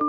Good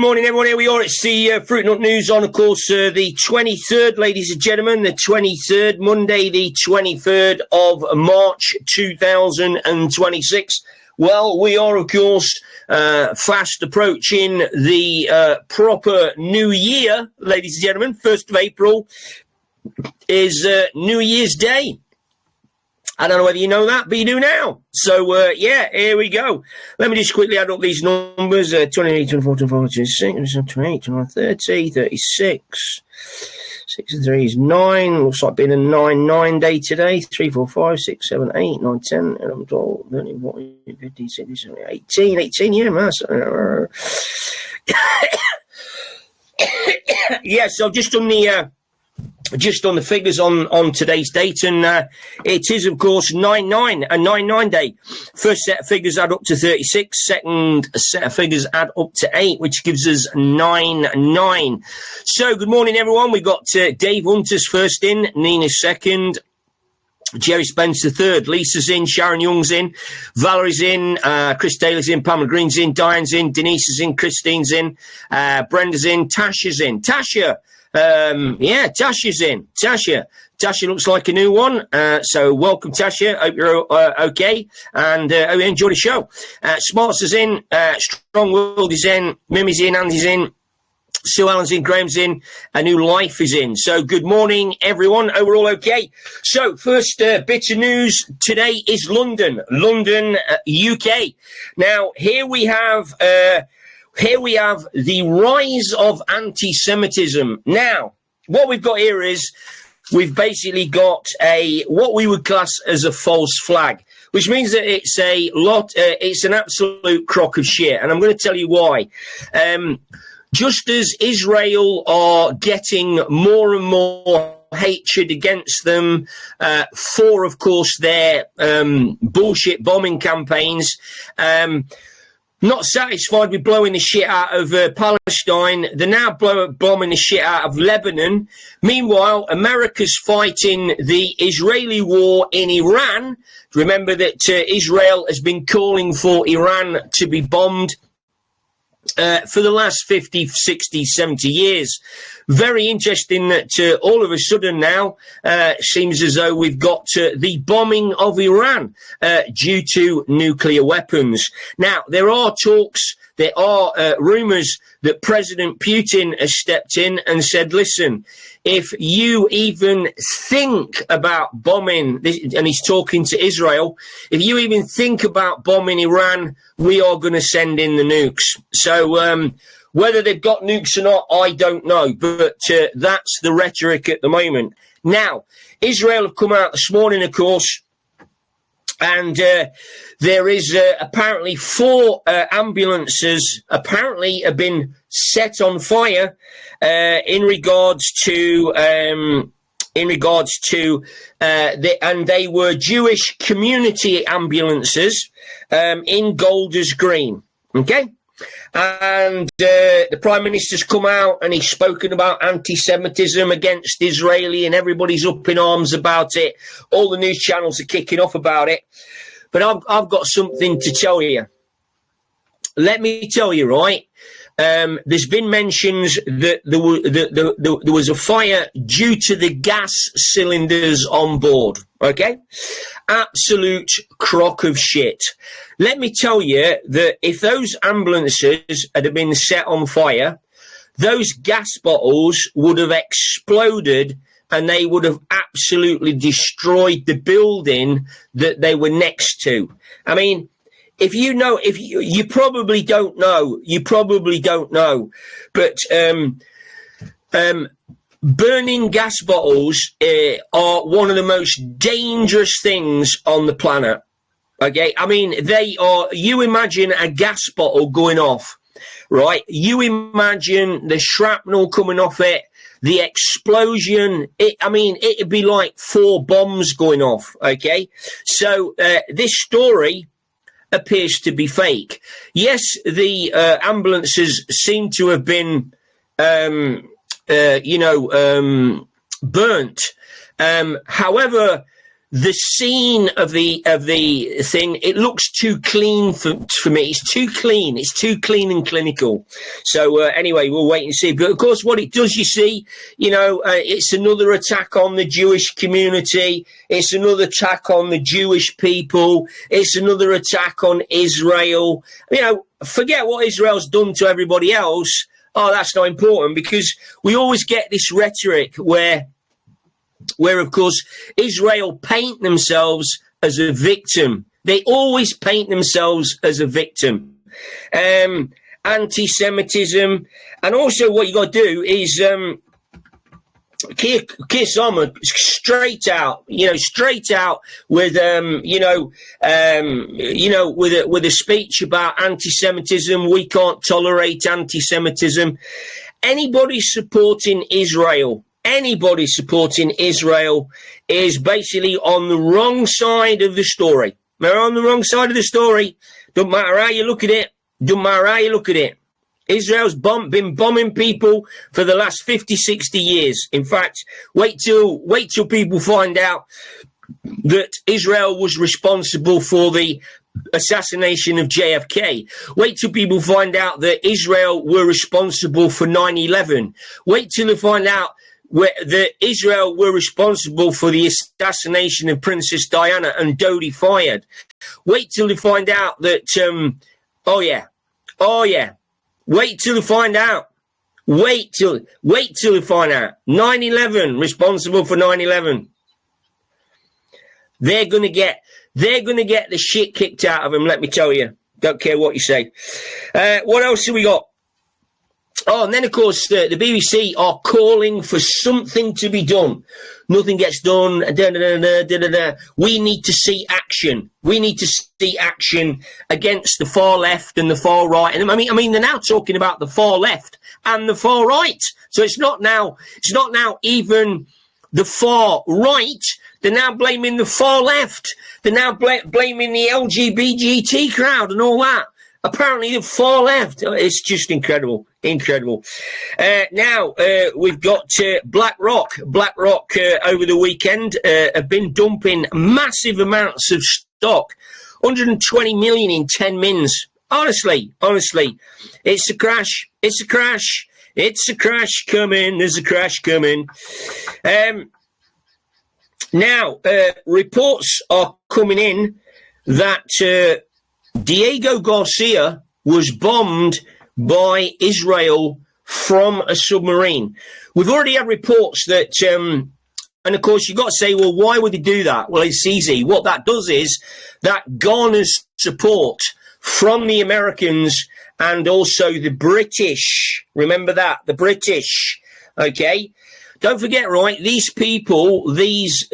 morning, everyone. Here we are. It's the Fruit Nut News on, of course, the 23rd, ladies and gentlemen, the 23rd, Monday, the 23rd of March, 2026. Well, we are, of course, fast approaching the proper new year, ladies and gentlemen. 1st of April is New Year's Day. I don't know whether you know that, but you do now. So, yeah, here we go. Let me just quickly add up these numbers. 28, 24, 25, 26, 28, 29, 30, 36. 6 and 3 is 9. Looks like being a 9 day today. 3, 4, 5, 6, 7, 8, 9, 10, 11, 12, 13, 14, 15, 16, 17, 18, yeah, man. Yeah, so I've just done the figures on today's date, and it is, of course, 9-9, a 9-9 day. First set of figures add up to 36. Second set of figures add up to 8, which gives us 9-9. So, good morning, everyone. We've got Dave Hunter's first in, Nina's second, Jerry Spencer third, Lisa's in, Sharon Young's in, Valerie's in, Chris Taylor's in, Pamela Green's in, Diane's in, Denise is in, Christine's in, Brenda's in, Tasha's in. Tasha's in. Tasha looks like a new one. So welcome, Tasha. Hope you're okay. And hope you enjoy the show. Smarts is in. Strong World is in. Mimi's in. Andy's in. Sue Allen's in. Graham's in. A New Life is in. So good morning, everyone. Hope we're all okay. So first bit of news today is London, UK. Now, here we have the rise of anti-Semitism. Now, what we've got here is we've basically got what we would class as a false flag, which means that it's an absolute crock of shit. And I'm going to tell you why. Just as Israel are getting more and more hatred against them for, of course, their bullshit bombing campaigns, not satisfied with blowing the shit out of Palestine, they're now bombing the shit out of Lebanon. Meanwhile, America's fighting the Israeli war in Iran. Remember that Israel has been calling for Iran to be bombed for the last 50, 60, 70 years. Very interesting that all of a sudden now seems as though we've got the bombing of Iran due to nuclear weapons. Now, there are talks, there are rumours that President Putin has stepped in and said, listen, if you even think about bombing, and he's talking to Israel, if you even think about bombing Iran, we are going to send in the nukes. So whether they've got nukes or not, I don't know. But that's the rhetoric at the moment. Now, Israel have come out this morning, of course, and there is apparently 4 ambulances apparently have been set on fire in regards to and they were Jewish community ambulances in Golders Green. Okay. And the Prime Minister's come out and he's spoken about anti-Semitism against Israeli, and everybody's up in arms about it. All the news channels are kicking off about it. But I've got something to tell you. Let me tell you, right? There's been mentions that there was a fire due to the gas cylinders on board. Okay? Absolute crock of shit. Let me tell you that if those ambulances had been set on fire, those gas bottles would have exploded and they would have absolutely destroyed the building that they were next to. I mean, if you know, you probably don't know, but burning gas bottles are one of the most dangerous things on the planet. Okay, I mean, they are, you imagine a gas bottle going off, right? You imagine the shrapnel coming off it, the explosion, it'd be like 4 bombs going off, okay? So this story appears to be fake. yes, the ambulances seem to have been, burnt. However, the scene of the thing, it looks too clean for me. It's too clean. It's too clean and clinical. So anyway, we'll wait and see. But of course, what it does, you see, it's another attack on the Jewish community. It's another attack on the Jewish people. It's another attack on Israel. Forget what Israel's done to everybody else. Oh, that's not important, because we always get this rhetoric where of course Israel paint themselves as a victim. They always paint themselves as a victim. Anti-Semitism, and also what you got to do is Keir Starmer straight out with with a speech about anti-Semitism. We can't tolerate anti-Semitism. Anybody supporting Israel is basically on the wrong side of the story. They're on the wrong side of the story. Don't matter how you look at it. Israel's been bombing people for the last 50, 60 years. In fact, wait till people find out that Israel was responsible for the assassination of JFK. Wait till people find out that Israel were responsible for 9/11. Wait till they find out that Israel were responsible for the assassination of Princess Diana and Dodi Fayed. Wait till they find out that, wait till they find out. Wait till they find out. 9/11, responsible for 9/11. They're gonna get the shit kicked out of them, let me tell you. Don't care what you say. What else have we got? Oh, and then, of course, the BBC are calling for something to be done. Nothing gets done. We need to see action. We need to see action against the far left and the far right. And I mean, they're now talking about the far left and the far right. So it's not now even the far right. They're now blaming the far left. They're now blaming the LGBT crowd and all that. Apparently the far left. It's just incredible. Now we've got BlackRock. BlackRock over the weekend have been dumping massive amounts of stock. 120 million in 10 mins. Honestly. It's a crash coming. There's a crash coming. Now, reports are coming in that Diego Garcia was bombed by Israel from a submarine. We've already had reports that, and of course, you've got to say, well, why would they do that? Well, it's easy. What that does is that garners support from the Americans and also the British. Remember that, the British. Okay. Don't forget, right? These people, these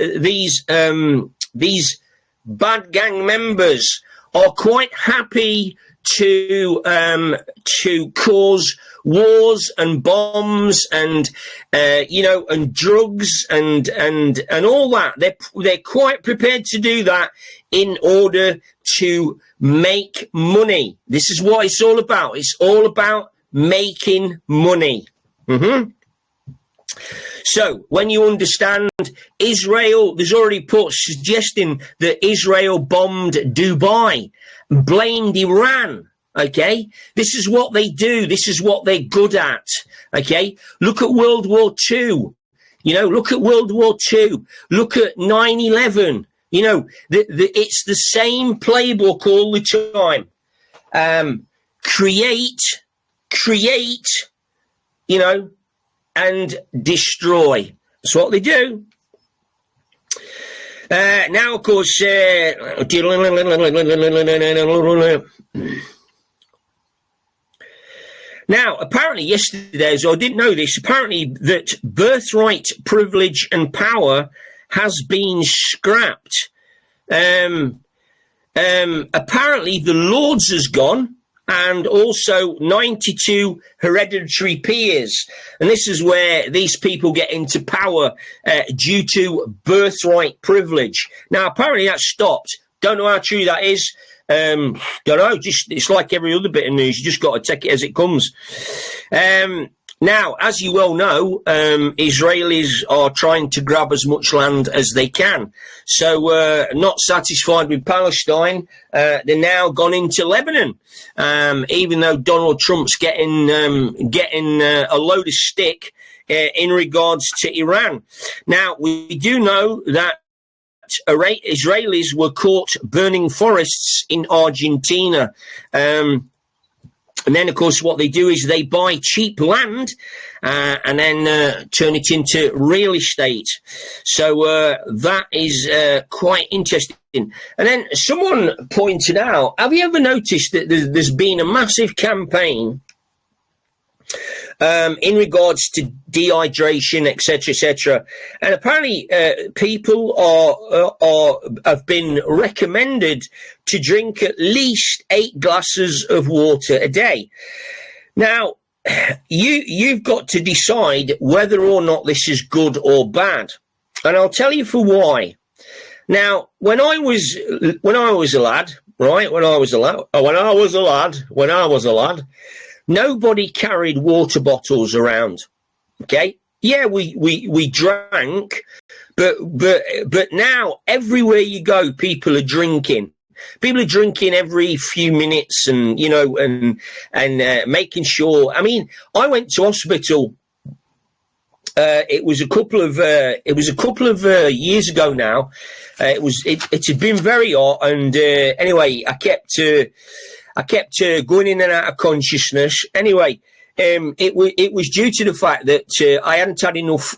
bad gang members are quite happy to cause wars and bombs and and drugs and all that. They're quite prepared to do that in order to make money. This is what it's all about. It's all about making money. So when you understand Israel, there's already reports suggesting that Israel bombed Dubai, blamed Iran. Okay, this is what they do. This is what they're good at. Okay, look at World War II. Look at World War II. Look at 9/11. It's the same playbook all the time. Create, and destroy. That's what they do. Now, of course, now, apparently yesterday, so I didn't know this, apparently that birthright privilege and power has been scrapped. Apparently the Lords has gone, and also 92 hereditary peers. And this is where these people get into power due to birthright privilege. Now, apparently that stopped. Don't know how true that is. Don't know, just it's like every other bit of news. You just got to take it as it comes. Now, as you well know, Israelis are trying to grab as much land as they can. So, not satisfied with Palestine, they're now gone into Lebanon. Even though Donald Trump's getting a load of stick in regards to Iran. Now, we do know that Israelis were caught burning forests in Argentina. And then, of course, what they do is they buy cheap land and then turn it into real estate. So that is quite interesting. And then someone pointed out, have you ever noticed that there's been a massive campaign in regards to dehydration, etc., and apparently people have been recommended to drink at least 8 glasses of water a day. Now, you've got to decide whether or not this is good or bad, and I'll tell you for why. Now, when I was a lad, right? When I was a lad. Nobody carried water bottles around. Okay. Yeah, we drank, but now everywhere you go, people are drinking. People are drinking every few minutes and, you know, and making sure. I mean, I went to hospital. It was a couple of years ago now. It had been very hot. And, anyway, I kept going in and out of consciousness. Anyway, it was due to the fact that I hadn't had enough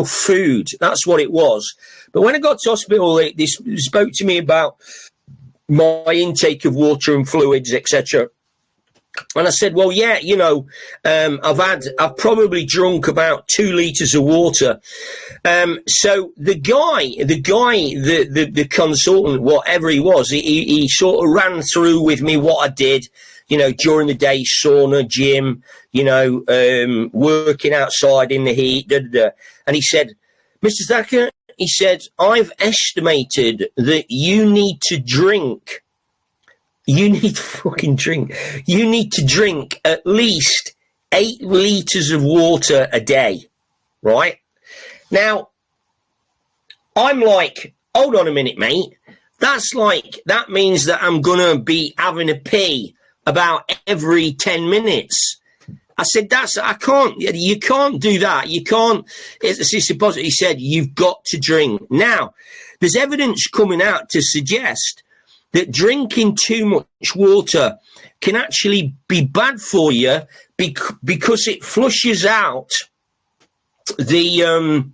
food. That's what it was. But when I got to hospital, they spoke to me about my intake of water and fluids, etc. And I said, well, yeah, you know, I've probably drunk about 2 litres of water. So the consultant, whatever he was, he sort of ran through with me what I did, you know, during the day, sauna, gym, you know, working outside in the heat, And he said, Mr. Thacker, he said, I've estimated that you need to drink. You need to fucking drink. You need to drink at least 8 litres of water a day, right? Now, I'm like, hold on a minute, mate. That means that I'm going to be having a pee about every 10 minutes. I said, you can't do that. You can't, it's impossible. He said, you've got to drink. Now, there's evidence coming out to suggest that drinking too much water can actually be bad for you because it flushes out the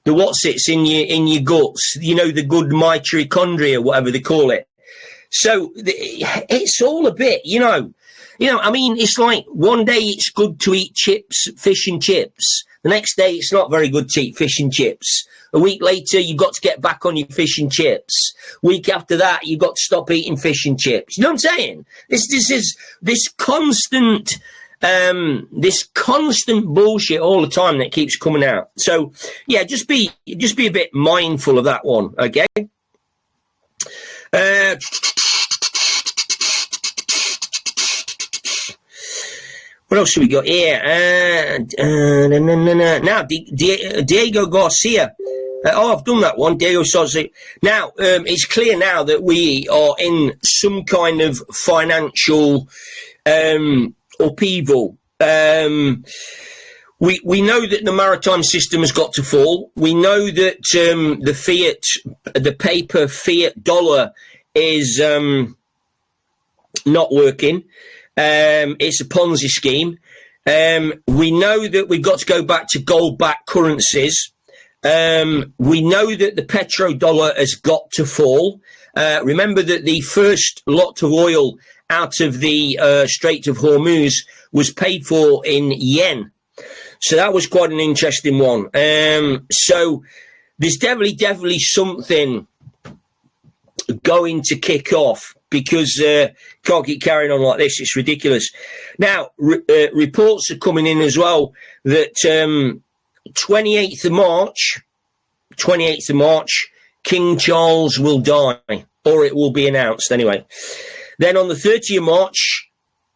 what's in your guts, you know, the good mitochondria, whatever they call it. So it's all a bit, you know, I mean, it's like one day it's good to eat fish and chips. The next day it's not very good to eat fish and chips. A week later, you've got to get back on your fish and chips. Week after that, you've got to stop eating fish and chips. You know what I'm saying? This constant bullshit all the time that keeps coming out. So yeah, just be a bit mindful of that one, okay? What else have we got here? Now, Diego Garcia. I've done that one, Diego Garcia. Now, it's clear now that we are in some kind of financial upheaval. We know that the maritime system has got to fall. We know that the paper fiat dollar is not working. It's a Ponzi scheme. We know that we've got to go back to gold-backed currencies. We know that the petrodollar has got to fall. Remember that the first lot of oil out of the Strait of Hormuz was paid for in yen. So that was quite an interesting one. So there's definitely something going to kick off, because can't keep carrying on like this. It's ridiculous. Now, reports are coming in as well that 28th of March, King Charles will die. or it will be announced anyway. Then on the 30th of March,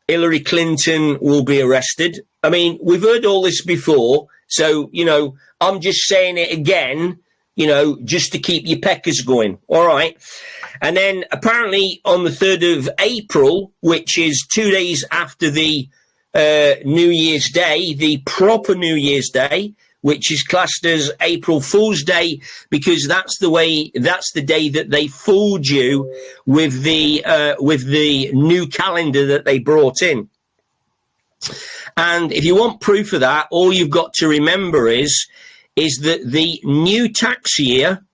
Hillary Clinton will be arrested. I mean, we've heard all this before, so, you know, I'm just saying it again, you know, just to keep your peckers going. All right. And then apparently on the 3rd of April, which is 2 days after the New Year's Day, the proper New Year's Day, which is classed as April Fool's Day, because that's the day that they fooled you with the new calendar that they brought in. And if you want proof of that, all you've got to remember is that the new tax year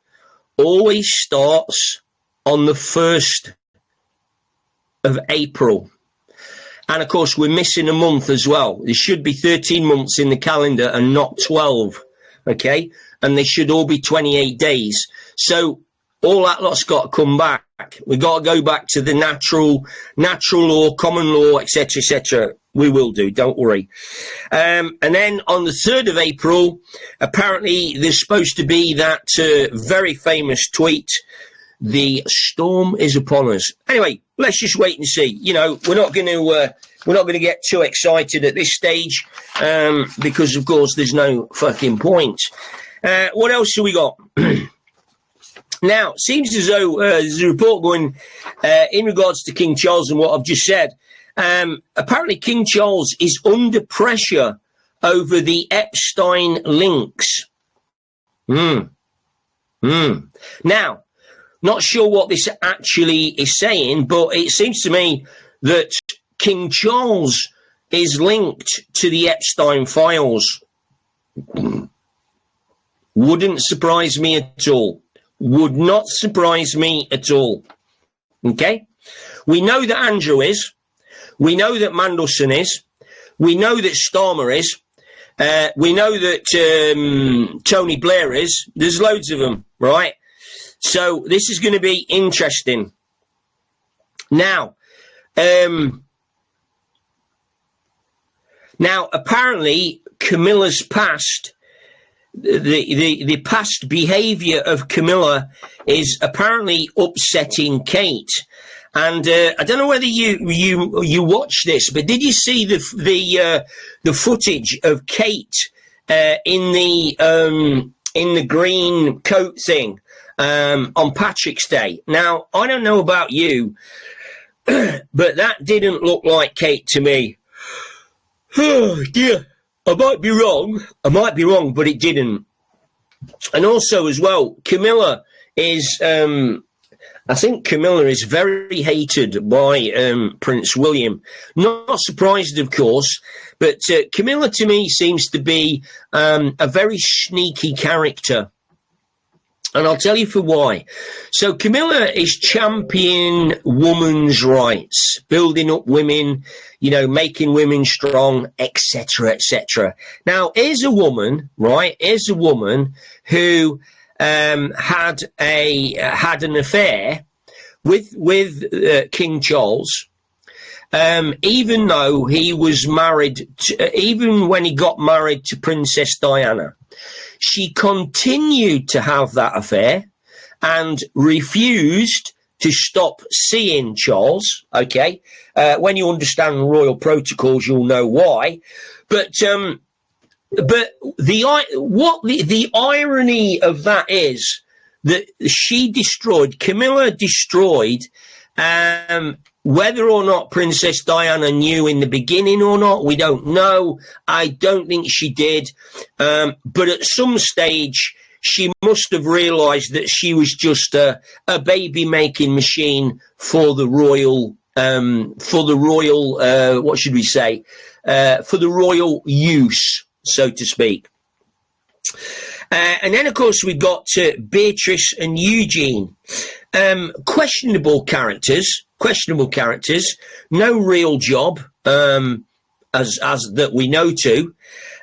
always starts on the 1st of April. And, of course, we're missing a month as well. There should be 13 months in the calendar and not 12, okay? And they should all be 28 days. So all that lot's got to come back. We've got to go back to the natural law, common law, etc., etc. We will do, don't worry. And then on the 3rd of April, apparently there's supposed to be that very famous tweet, "The storm is upon us." Anyway, let's just wait and see. You know, we're not going to get too excited at this stage because, of course, there's no fucking point. What else have we got? Now, seems as though there's a report going in regards to King Charles and what I've just said. Apparently, King Charles is under pressure over the Epstein links. Now, not sure what this actually is saying, but it seems to me that King Charles is linked to the Epstein files. Wouldn't surprise me at all. Would not surprise me at all. Okay? We know that Andrew is. We know that Mandelson is. We know that Starmer is. We know that Tony Blair is. There's loads of them, right? So this is going to be interesting. Now, apparently Camilla's past, the past behaviour of Camilla is apparently upsetting Kate. And I don't know whether you watched this, but did you see the footage of Kate in the green coat thing on Patrick's Day? Now, I don't know about you, but that didn't look like Kate to me. Oh dear, I might be wrong, but it didn't. And also as well, Camilla is, I think Camilla is very hated by Prince William. Not surprised, of course, but Camilla to me seems to be a very sneaky character. And I'll tell you for why. So Camilla is championing women's rights, building up women, you know, making women strong, etc., etc. Now, here's a woman, right? Here's a woman who had an affair with King Charles, even though he was married, even when he got married to Princess Diana. She continued to have that affair and refused to stop seeing Charles. Okay, when you understand royal protocols, you'll know why. But the irony of that is that Camilla destroyed, whether or not Princess Diana knew in the beginning or not, we don't know. I don't think she did. But at some stage, she must have realised that she was just a baby-making machine for the royal, what should we say? For the royal use, so to speak. And then, of course, we got Beatrice and Eugene. Questionable characters, no real job, as that we know to.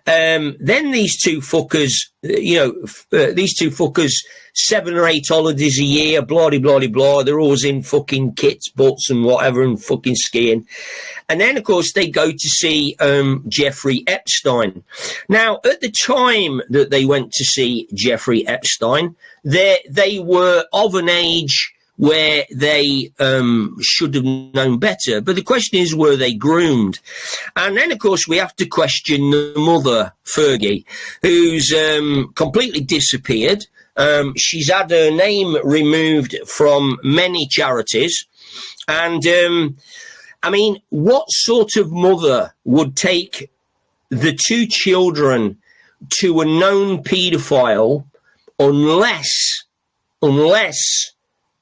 Then these two fuckers, these two fuckers, 7 or 8 holidays a year, blah, blah, blah, blah. They're always in fucking kits, butts and whatever and fucking skiing. And then, of course, they go to see Jeffrey Epstein. Now, at the time that they went to see Jeffrey Epstein, they were of an age where they should have known better. But the question is, were they groomed? And then, of course, we have to question the mother, Fergie, who's completely disappeared. She's had her name removed from many charities. And, I mean, what sort of mother would take the two children to a known paedophile unless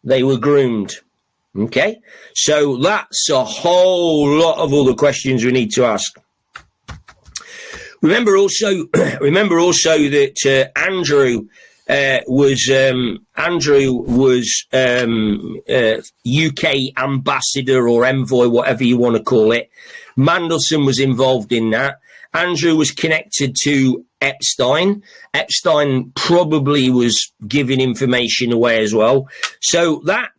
they were groomed? Okay, so that's a whole lot of other questions we need to ask. Remember also that Andrew was UK ambassador or envoy, whatever you want to call it. Mandelson was involved in that. Andrew was connected to Epstein. Epstein probably was giving information away as well. So that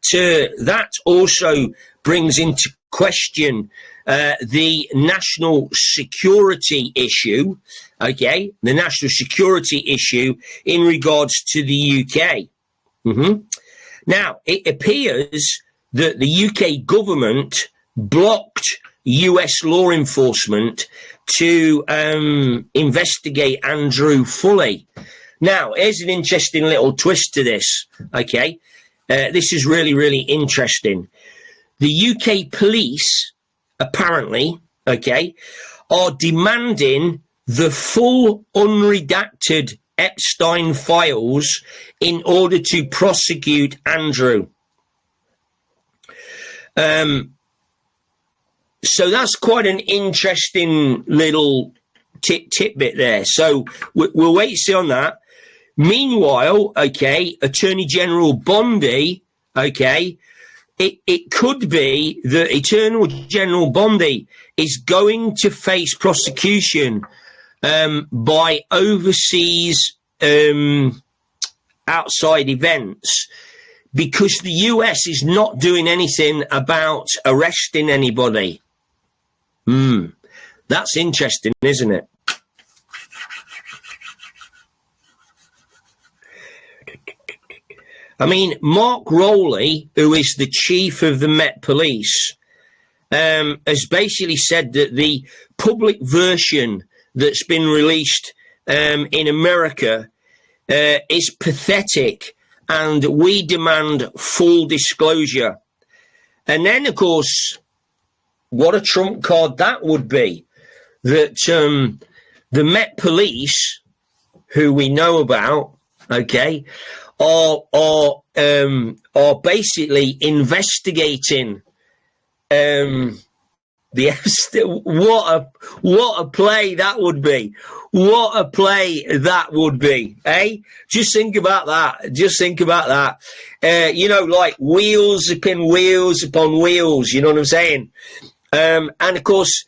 also brings into question the national security issue. Okay, the national security issue in regards to the UK. Now, it appears that the UK government blocked US law enforcement to investigate Andrew fully. Now, here's an interesting little twist to this, okay? This is really, really interesting. The UK police, apparently, okay, are demanding the full unredacted Epstein files in order to prosecute Andrew. So that's quite an interesting little tidbit there. So we'll wait to see on that. Meanwhile, okay, Attorney General Bondi, okay, it could be that Attorney General Bondi is going to face prosecution by overseas outside events, because the US is not doing anything about arresting anybody. That's interesting, isn't it? I mean, Mark Rowley, who is the chief of the Met Police, has basically said that the public version that's been released in America is pathetic, and we demand full disclosure. And then, of course, what a trump card that would be, that the Met Police, who we know about, okay, are basically investigating what a play that would be. What a play that would be, eh? Just think about that. Just think about that. You know, like wheels upon wheels upon wheels, you know what I'm saying? And of course,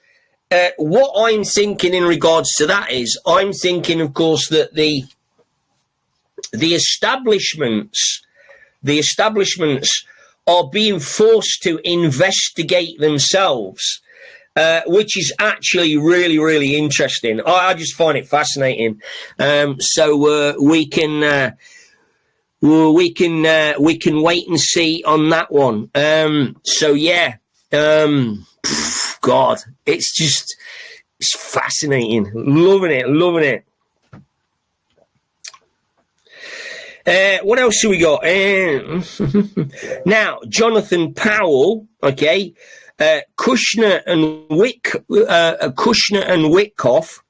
what I'm thinking in regards to that is, I'm thinking, of course, that the establishments are being forced to investigate themselves, which is actually really, really interesting. I just find it fascinating. So we can wait and see on that one. So yeah, God, it's fascinating. Loving it. What else have we got? Now, Jonathan Powell, okay, Kushner and Witkoff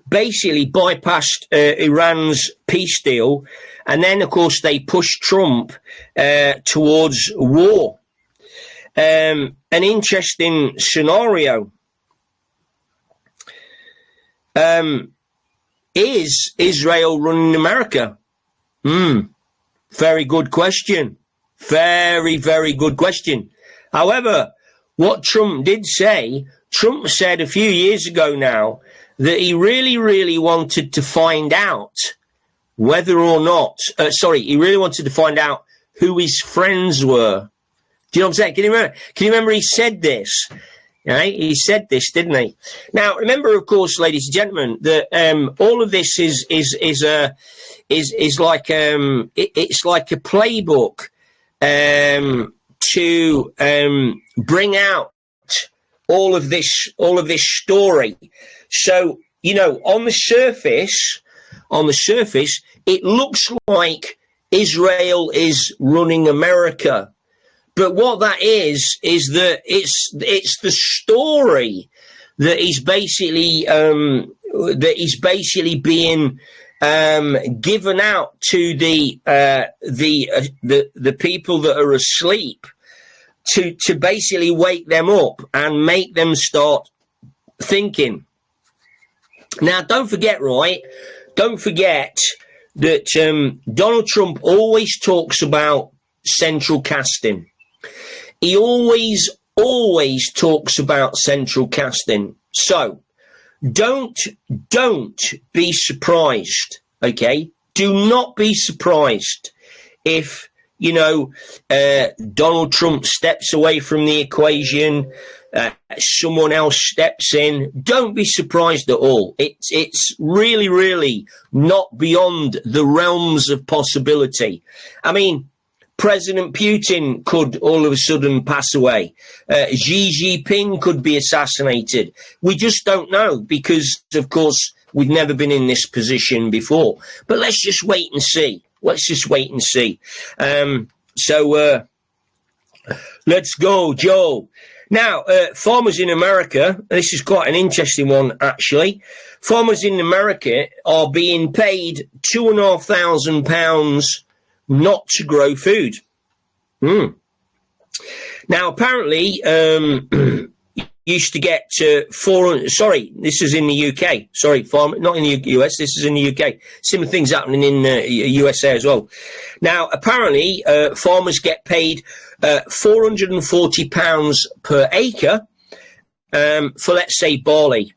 basically bypassed Iran's peace deal, and then, of course, they pushed Trump towards war. An interesting scenario. Is Israel running America? Very good question. Very, very good question. However, what Trump did say, Trump said a few years ago now that he really, really wanted to find out whether or not, he really wanted to find out who his friends were. Do you know what I'm saying? Can you remember he said this? Right? He said this, didn't he? Now, remember, of course, ladies and gentlemen, that all of this is like it's like a playbook to bring out all of this story. So, you know, on the surface, it looks like Israel is running America. But what that is that it's the story that is basically being given out to the people that are asleep to basically wake them up and make them start thinking. Now, don't forget that Donald Trump always talks about central casting. He always talks about central casting. So don't be surprised, okay? Do not be surprised if, you know, Donald Trump steps away from the equation, someone else steps in. Don't be surprised at all. It's really, really not beyond the realms of possibility. I mean, President Putin could all of a sudden pass away. Xi Jinping could be assassinated. We just don't know because, of course, we've never been in this position before. But let's just wait and see. Let's go, Joe. Now, farmers in America, this is quite an interesting one, actually. Farmers in America are being paid £2,500 not to grow food. Now, apparently, used to get 400. Sorry, this is in the UK. Sorry, not in the US. This is in the UK. Similar things happening in USA as well. Now, apparently, farmers get paid £440 per acre for, let's say, barley.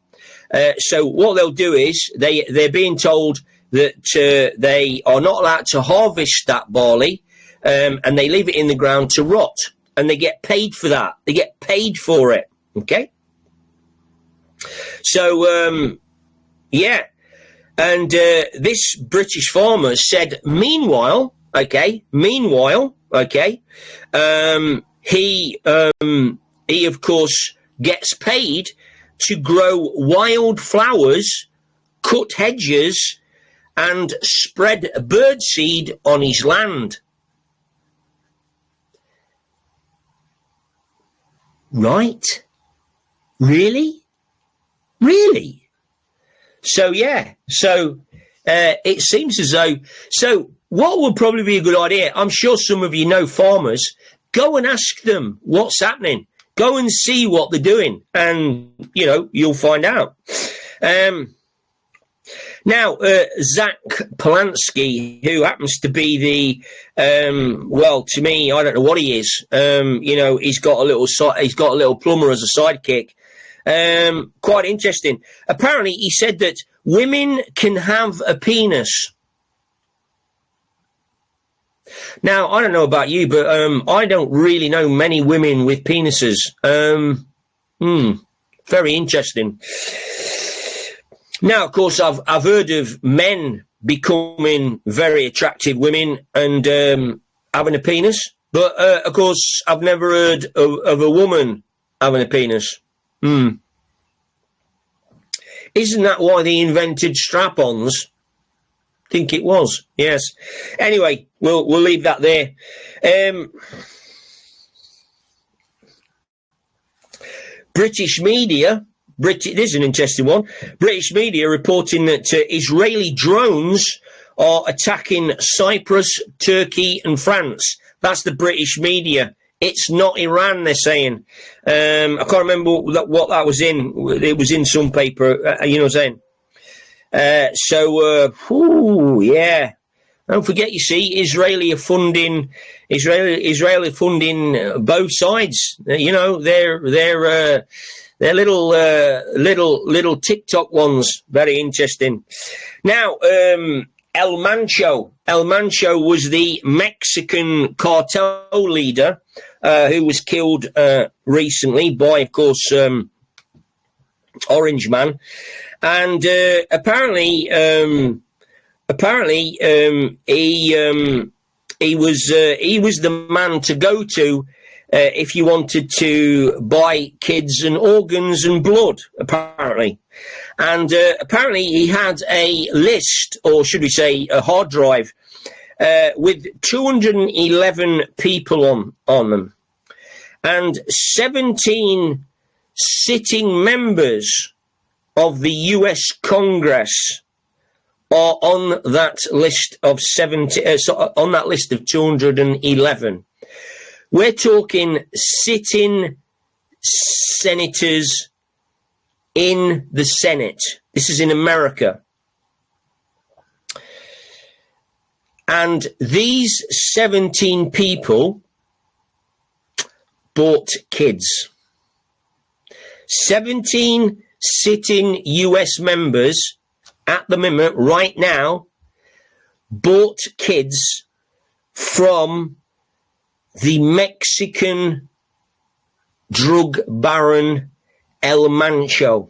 So what they'll do is they're being told that they are not allowed to harvest that barley, and they leave it in the ground to rot, and they get paid for that. They get paid for it. Okay. So, yeah. And this British farmer said, meanwhile, he of course gets paid to grow wild flowers, cut hedges, and spread birdseed on his land. Right? Really? So, yeah. So, it seems as though... So, what would probably be a good idea, I'm sure some of you know farmers, go and ask them what's happening. Go and see what they're doing, and, you know, you'll find out. Now, Zach Polanski, who happens to be the, well, to me, I don't know what he is. You know, he's got a little plumber as a sidekick. Quite interesting. Apparently, he said that women can have a penis. Now, I don't know about you, but I don't really know many women with penises. Very interesting. Now, of course, I've heard of men becoming very attractive women and having a penis, but of course, I've never heard of a woman having a penis. Isn't that why they invented strap-ons? Think it was. Yes. Anyway, we'll leave that there. British media. This is an interesting one. British media reporting that Israeli drones are attacking Cyprus, Turkey, and France. That's the British media. It's not Iran, they're saying. I can't remember what that was in. It was in some paper. You know what I'm saying? Yeah. Don't forget, you see, Israeli are funding both sides. You know, they're little TikTok ones. Very interesting. Now, El Mancho was the Mexican cartel leader who was killed recently by, of course, Orange Man, and apparently he was the man to go to if you wanted to buy kids and organs and blood, apparently. And apparently he had a list, or should we say a hard drive, with 211 people on them. And 17 sitting members of the US Congress are on that list of 211. We're talking sitting senators in the Senate. This is in America. And these 17 people bought kids. 17 sitting US members at the moment, right now, bought kids from the Mexican drug baron El Mancho.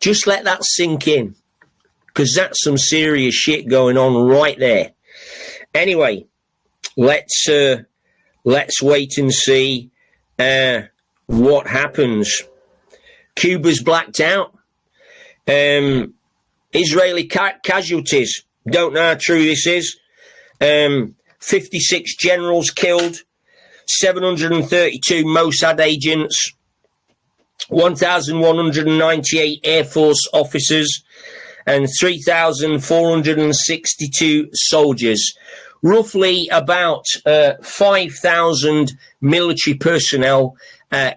Just let that sink in, because that's some serious shit going on right there. Anyway, let's wait and see what happens. Cuba's blacked out. Israeli casualties. Don't know how true this is. 56 generals killed, 732 Mossad agents, 1,198 Air Force officers, and 3,462 soldiers. Roughly about 5,000 military personnel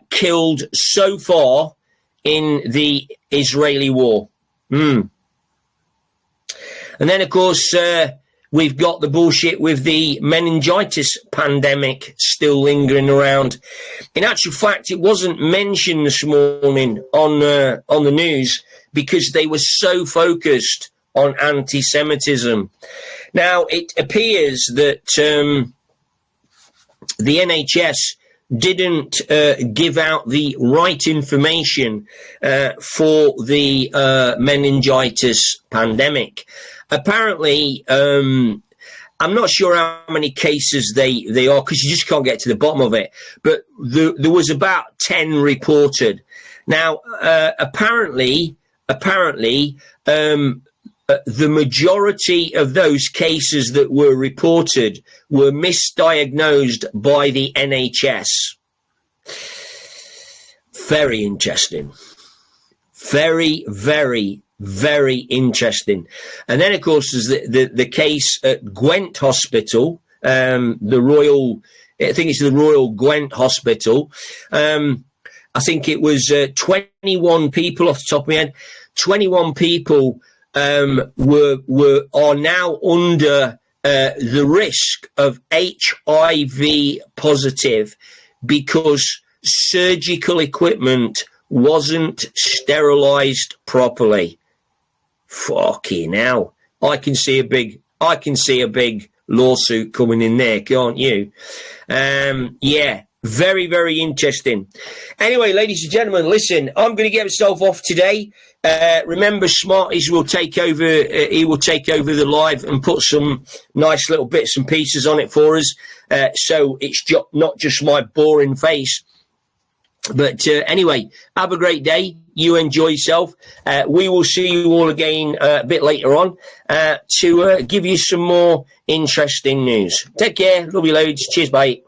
killed so far in the Israeli war. And then, of course, we've got the bullshit with the meningitis pandemic still lingering around. In actual fact, it wasn't mentioned this morning on the news because they were so focused on anti-Semitism. Now, it appears that the NHS didn't give out the right information for the meningitis pandemic. Apparently, I'm not sure how many cases they are, because you just can't get to the bottom of it. But there was about 10 reported. Now, apparently, the majority of those cases that were reported were misdiagnosed by the NHS. Very interesting. Very, very, very interesting. And then, of course, there's the case at Gwent Hospital, I think it's the Royal Gwent Hospital. I think it was 21 people off the top of my head. 21 people are now under the risk of HIV positive because surgical equipment wasn't sterilized properly. Fucking hell. I can see a big lawsuit coming in there, can't you? Yeah. Very, very interesting. Anyway, ladies and gentlemen, listen, I'm going to get myself off today. Remember, Smarties will take over. He will take over the live and put some nice little bits and pieces on it for us. So it's not just my boring face. But anyway, have a great day. You enjoy yourself. We will see you all again a bit later on to give you some more interesting news. Take care. Love you loads. Cheers, bye.